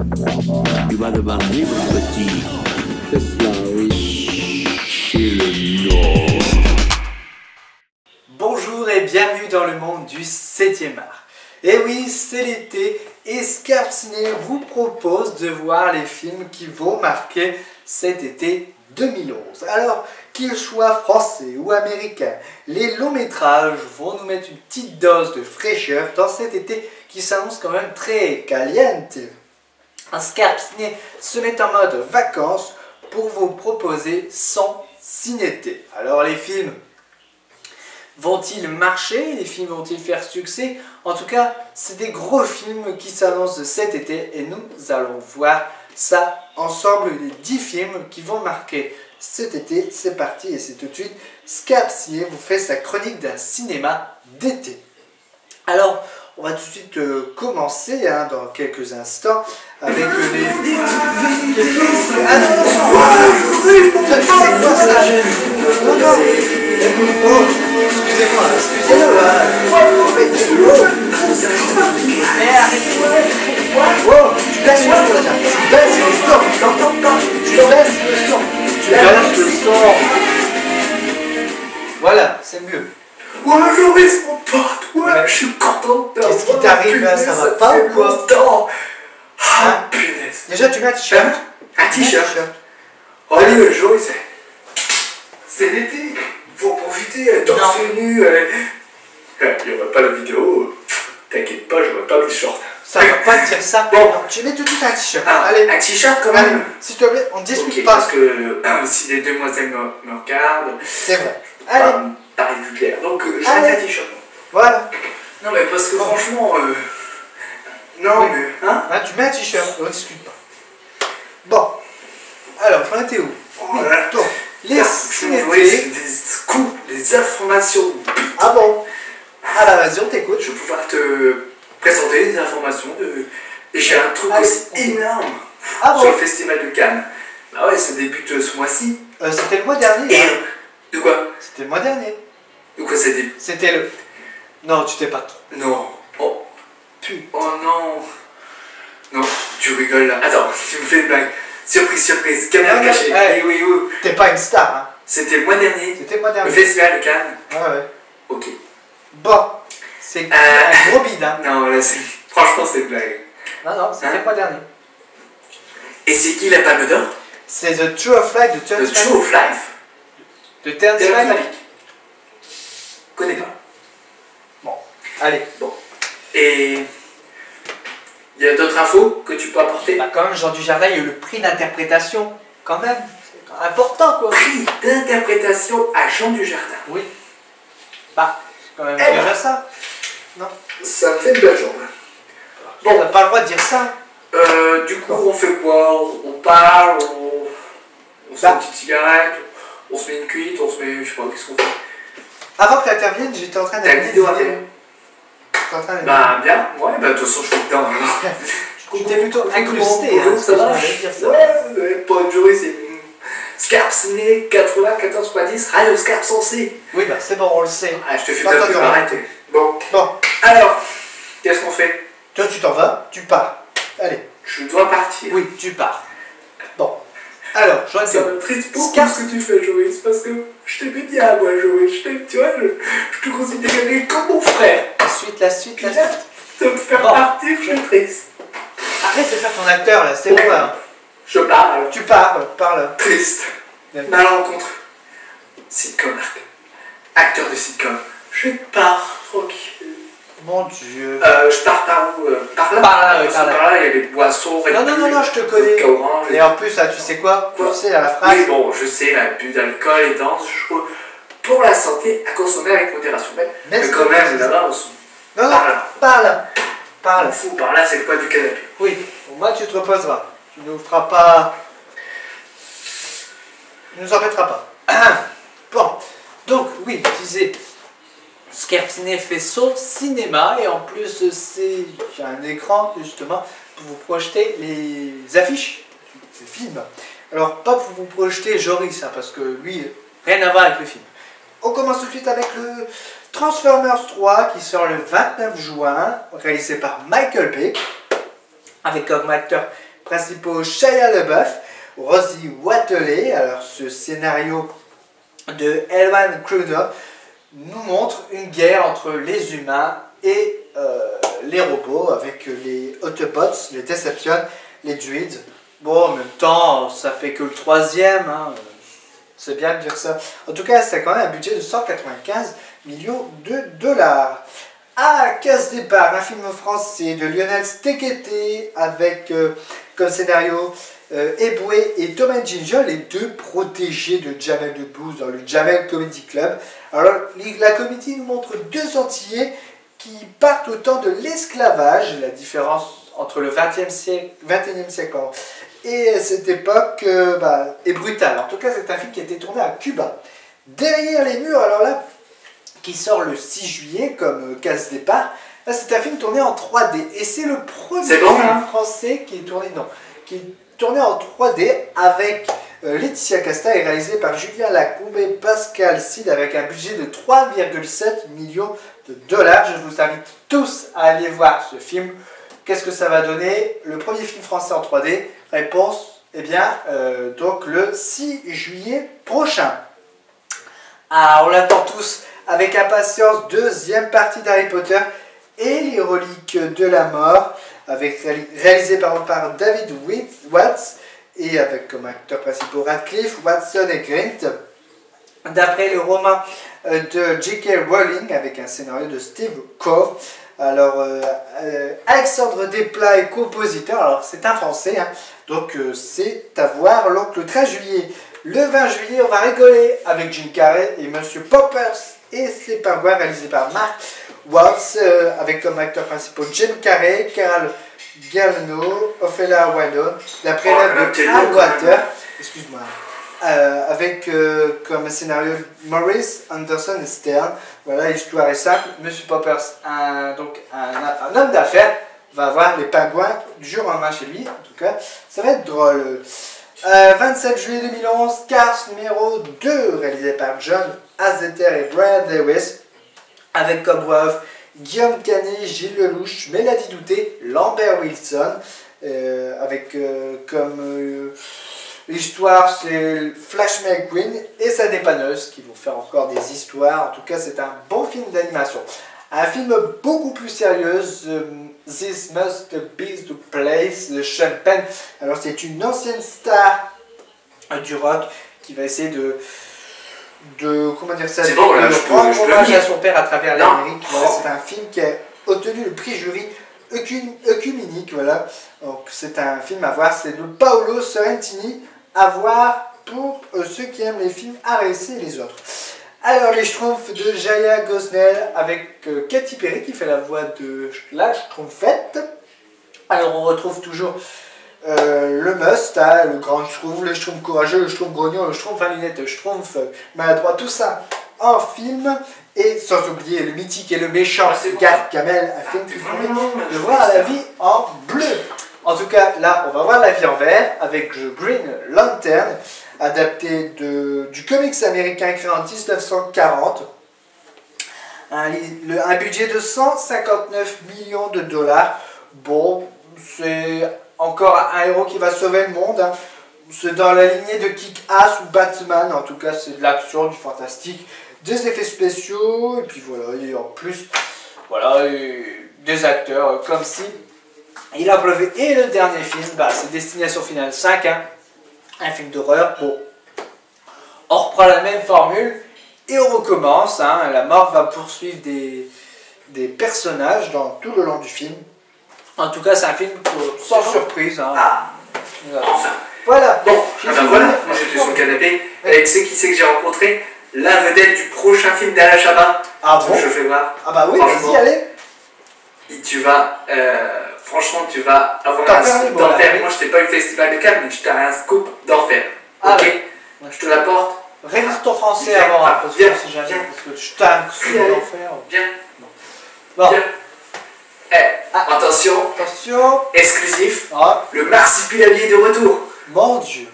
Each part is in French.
Tu vas devoir vivre, petit. C'est cela, oui. C'est le Nord. Bonjour et bienvenue dans le monde du 7e art. Et oui, c'est l'été et Scarpe Ciné vous propose de voir les films qui vont marquer cet été 2011. Alors, qu'ils soient français ou américains, les longs métrages vont nous mettre une petite dose de fraîcheur dans cet été qui s'annonce quand même très caliente. Un Scarpe Ciné se met en mode vacances pour vous proposer son cinété. Alors les films vont-ils marcher? Les films vont-ils faire succès? En tout cas, c'est des gros films qui s'annoncent cet été et nous allons voir ça ensemble, les 10 films qui vont marquer cet été. C'est parti et c'est tout de suite. Scarpe Ciné vous fait sa chronique d'un cinéma d'été. Alors, on va tout de suite commencer dans quelques instants avec les... Ah non, c'est quoi ça? Non, non. Oh, excusez-moi, mais arrêtez-moi. Oh, tu baisses le son déjà. Tu baisses le son. Je l'entends pas. Tu baisses le son. Tu baisses le son. Voilà, c'est mieux. Ouais, Joris, mon pote, ouais, je suis content de Qu'est-ce qui t'arrive là? Ça va pas ou quoi? Ah, punaise. Déjà, tu mets un t-shirt. Un t-shirt. Oh, allez, Joris, c'est l'été. Il faut profiter, torse nu. Il n'y aura pas la vidéo. T'inquiète pas, je vois pas mes shorts. Ça va pas te dire ça. Bon. Tu mets tout de suite un t-shirt. Ah, allez. un t-shirt quand même. S'il te plaît, on ne discute Ok, pas. parce que si les demoiselles me regardent, C'est vrai. Allez. pareil plus clair. Donc, je Allez. mets un t-shirt. Voilà. Non, mais parce que franchement, non, Oui. mais, hein? Hein, tu mets un t-shirt, on ne discute pas. Bon. Alors, j'en étais où? Oui, Voilà. donc, les Oui, cinétés. c'est des scoops, des informations. Ah bon? Ah bah vas-y, on t'écoute. Je vais pouvoir te présenter des informations de... J'ai un truc Allez. aussi énorme Ah sur bon? le festival de Cannes. Bah ouais, ça débute ce mois-ci. C'était le mois dernier. Et hein. de quoi? C'était le mois dernier. De quoi ça débute? C'était le... Non, tu t'es pas trompé. Non. Oh. Putain. Oh non. Non, tu rigoles là. Attends, tu me fais une blague. Surprise, caméra Non, cachée. ouais. Oui, oui, oui. T'es pas une star, hein. C'était le mois dernier. C'était le mois Le dernier. festival de Cannes. Ouais, ouais. Ok. Bon. C'est un gros bide, hein. Non, là, c'est... Franchement, c'est une blague. Non, non, c'était Hein? le mois dernier. Et c'est qui la Palme d'Or? C'est The True of Life de The Terrence True Malick. of Life. De Terrence Terrence Malick. Malick. Connais pas. Bon, allez. Bon. Et il y a d'autres infos que tu peux apporter? Bah quand même, Jean Dujardin, il y a eu le prix d'interprétation. Quand même. C'est important, quoi. Prix d'interprétation à Jean Dujardin. Oui. Bah, c'est quand même Eh déjà ben. ça. Non. Ça me fait une belle jambe. On n'a pas le droit de dire ça. Du coup, on fait quoi? On parle, on se met Bah. une petite cigarette, on se met une cuite, on se met, je sais pas, qu'est-ce qu'on fait? Avant que tu interviennes, j'étais en train T'as une vidéo à faire? J'étais en train de... Bah, bien. Ouais, bah, de toute façon, je suis dedans. Tu t'es plutôt incrusté. Bonjour, hein, ça va? j'allais dire ça. Ouais, pas de jouer, c'est Scarpe Ciné 94.10, Radio Scarpe Sensé. Oui, bah c'est bon, on le sait. Ah, je te fais Attends, de la pub, attends. arrêtez. Bon, Bon, alors, qu'est-ce qu'on fait? toi tu t'en vas, tu pars. Allez, Je dois partir. oui, tu pars. Bon, alors, j'en Ça étais où? me triste beaucoup Scarpe. ce que tu fais, Joris, parce que je t'aimais bien, moi, Joris. Je t'aime, tu vois, je te considérais comme mon frère. La suite, la suite, Puis la là, suite. de me faire Bon. partir, je suis triste. Arrête de faire ton acteur là, c'est bon là. Je parle. Tu pars, parle. Triste. Malencontre. Sitcom, Marc. Acteur de sitcom. Je pars, tranquille. Mon Dieu. Je pars par où? Par là? Par là, oui, par là. Par là, il y a des boissons. Non, non, non, non, je te connais. Vodka orange. Et en plus, là, tu sais quoi? Quoi? Tu sais, à la phrase. Oui, bon, je sais, l'abus d'alcool est dangereux pour la santé à consommer avec modération. Mais c'est quand pas même, ça. là-bas, on se... Non, non, Par là. parle. Parle. On fout par là, c'est le poids du canapé. Oui, au moins tu te reposeras. Tu ne nous feras pas. Tu nous embêteras pas. Bon, donc, oui, je disais. Scarpe Ciné fait son cinéma et en plus, il y a un écran justement pour vous projeter les affiches des films. Alors, pas pour vous projeter Joris, hein, parce que lui, rien à voir avec le film. On commence tout de suite avec le Transformers 3 qui sort le 29 juin, réalisé par Michael Bay, avec comme acteur principaux Shia LaBeouf, Rosie Wateley. Alors ce scénario de Elwan Crowder nous montre une guerre entre les humains et les robots, avec les Autobots, les Decepticons, les Druids. Bon, en même temps, ça fait que le troisième, hein. C'est bien de dire ça. En tout cas, c'est quand même un budget de 195 millions de dollars. Ah, Casse départ, un film français de Lionel Stekete avec comme scénario Eboué et Thomas Ginger, les deux protégés de Jamel Debbouze dans le Jamel Comedy Club. Alors, la comédie nous montre deux Antillais qui partent au temps de l'esclavage, la différence entre le 21e siècle et cette époque est brutale. En tout cas, c'est un film qui a été tourné à Cuba. Derrière les murs, alors là, qui sort le 6 juillet comme Casse départ, là c'est un film tourné en 3D. Et c'est le premier film français qui est tourné en 3D avec Laetitia Casta et réalisé par Julien Lacombe et Pascal Cid avec un budget de 3,7 millions de dollars. Je vous invite tous à aller voir ce film. Qu'est-ce que ça va donner? Le premier film français en 3D? Réponse, eh bien, donc le 6 juillet prochain. Ah, on l'attend tous avec impatience, deuxième partie d'Harry Potter et les reliques de la mort, réalisé par David Watts et avec comme acteurs principaux Radcliffe, Watson et Grint. D'après le roman de J.K. Rowling avec un scénario de Steve Cove. Alors, Alexandre Desplat est compositeur, alors c'est un français, hein, donc c'est à voir donc le 13 juillet. Le 20 juillet, on va rigoler avec Jim Carrey et Monsieur Poppers et ses pingouins, réalisé par Mark Watts, avec comme acteurs principaux Jim Carrey, Carl Galno, Ophelia Wydon, d'après l'œuvre de Al Water, excuse-moi, avec comme scénario Maurice Anderson et Stern. Voilà, l'histoire est simple. Monsieur Poppers, un homme d'affaires, va avoir les pingouins du jour au lendemain chez lui. En tout cas, ça va être drôle. 27 juillet 2011, Cars numéro 2, réalisé par John Lasseter et Brad Lewis, avec comme voix off Guillaume Canet, Gilles Lelouch, Mélanie Douté, Lambert Wilson, avec comme l'histoire, c'est Flash McQueen et sa dépanneuse qui vont faire encore des histoires. En tout cas, c'est un bon film d'animation. Un film beaucoup plus sérieux, This Must Be the Place, de Sean Penn. Alors, c'est une ancienne star du rock qui va essayer de comment dire ça, de rendre hommage à son père à travers l'Amérique. Voilà, c'est un film qui a obtenu le prix jury œcuménique. Voilà. Donc, c'est un film à voir. C'est de Paolo Sorrentini, à voir pour ceux qui aiment les films RSC et les autres. Alors, les Schtroumpfs de Jaya Gosnell avec Katy Perry qui fait la voix de la Schtroumpfette. Alors, on retrouve toujours le must, hein, le grand Schtroumpf, le Schtroumpf courageux, le Schtroumpf grognon, le Schtroumpf à lunettes, le Schtroumpf maladroit, tout ça en film. Et sans oublier le mythique et le méchant Gargamel, un film qui promet de voir la vie en bleu. En tout cas, là, on va voir la vie en vert avec The Green Lantern, adapté du comics américain créé en 1940. Un budget de 159 millions de dollars. Bon, c'est encore un héros qui va sauver le monde. Hein. C'est dans la lignée de Kick-Ass ou Batman. En tout cas, c'est de l'action, du fantastique, des effets spéciaux. Et puis voilà, et en plus, voilà, des acteurs comme si il a pleuvé. Et le dernier film, c'est Destination Finale 5. Hein. Un film d'horreur. Bon, on reprend la même formule et on recommence. Hein. La mort va poursuivre des personnages dans tout le long du film. En tout cas, c'est un film sans surprise. Hein. Voilà. Bon, voilà, moi j'étais sur le canapé. Et tu sais qui c'est que j'ai rencontré? La vedette du prochain film d'Alain Chabat. Ah bon? Je fais voir. Ah bah oui, vas-y, allez. Et tu vas, franchement, tu vas avoir un scoop d'enfer. Moi, je t'ai pas eu le festival de Cannes, mais je t'ai un scoop d'enfer. Ah, ok, ouais. Je te l'apporte. Révise ton français avant, parce que si jamais, parce que je t'ai un scoop d'enfer. Viens. Bon. Viens. Attention. Attention. Exclusif. Ah. Le marsupilami de retour. Mon Dieu.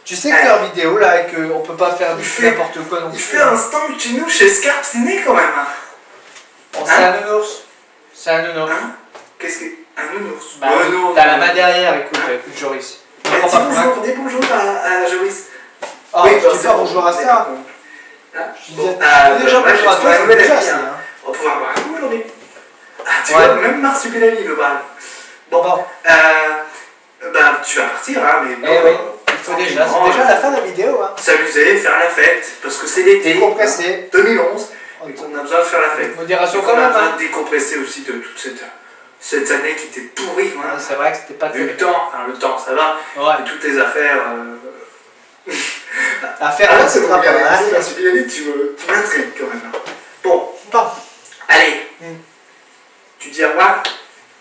Tu sais que leur vidéo là et qu'on peut pas faire n'importe quoi non plus. Il fait un stand chez nous, chez Scarp Ciné quand même. Bon, c'est un nounours. C'est un nounours. Hein? Qu'est-ce que. Un nounours. Bah, non, t'as non. la main derrière, écoute, Hein? écoute Joris. Dis Je comprends pas bonjour, comment- dis bonjour à Joris. Oh, Oui, je bah, dis c'est pas bon, bonjour à c'est ça. bon. Ah, Je bon, disais moi, déjà bonjour à j'ai toi, trouvé un c'est nouvel déjà ami, assez, hein. hein. On va pouvoir boire un coup aujourd'hui. Ah, tu Ouais. vois, même Marsupilami veut parler. Bon, Bon. bah, tu vas partir, hein, mais Eh bon, oui, il faut déjà, c'est déjà la fin de la vidéo, hein. s'amuser, faire la fête, parce que c'est l'été. Décompresser. 2011, et qu'on a besoin de faire la fête. Modération Et quand qu'on a même, besoin hein. de décompresser aussi de toute cette année qui était pourrie. Ouais, Hein. c'est vrai que c'était pas Le terrible. temps, enfin le temps, ça va. Ouais. Et toutes les affaires. À faire Ah, un c'est petit bon, rapport, hein. Marsupilami, tu m'intrigues quand même. Hein. Bon, Bon, allez. Tu dis au revoir.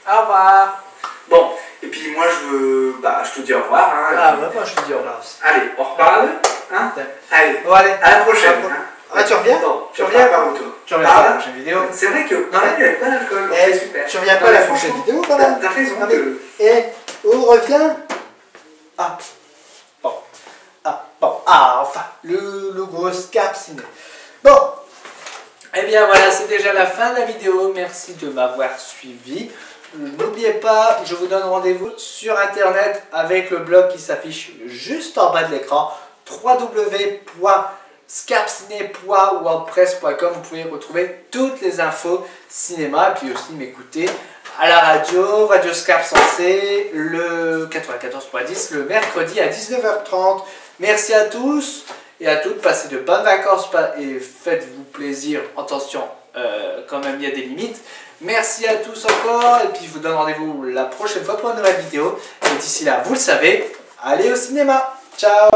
au revoir. Bon, et puis moi je te dis au revoir. Hein, Ah, bah, moi je te dis au revoir aussi. Allez, on reparle. Hein. Allez, Bon, allez. à la prochaine. À la Hein. Ah, tu reviens? Non, Tu reviens par retour. Tu reviens pas à la prochaine vidéo? C'est vrai que Non, pareil, il n'y avait pas d'alcool, donc Eh, c'est super. tu reviens pas Non, à la mais prochaine franchement, vidéo quand même? T'as raison Non, mais- que. Eh, on revient. Ah, bon. Ah, bon. Ah, enfin, le gros Scap Ciné. Bon. Eh bien voilà, c'est déjà la fin de la vidéo. Merci de m'avoir suivi. N'oubliez pas, je vous donne rendez-vous sur internet avec le blog qui s'affiche juste en bas de l'écran, www.scapciné.wordpress.com. Vous pouvez retrouver toutes les infos cinéma, puis aussi m'écouter à la radio, Radio Scap Sensé, le 94.10, le mercredi à 19h30. Merci à tous et à toutes, passez de bonnes vacances et faites-vous plaisir. Attention, quand même il y a des limites. Merci à tous encore, et puis je vous donne rendez-vous la prochaine fois pour une nouvelle vidéo. Et d'ici là, vous le savez, allez au cinéma. Ciao!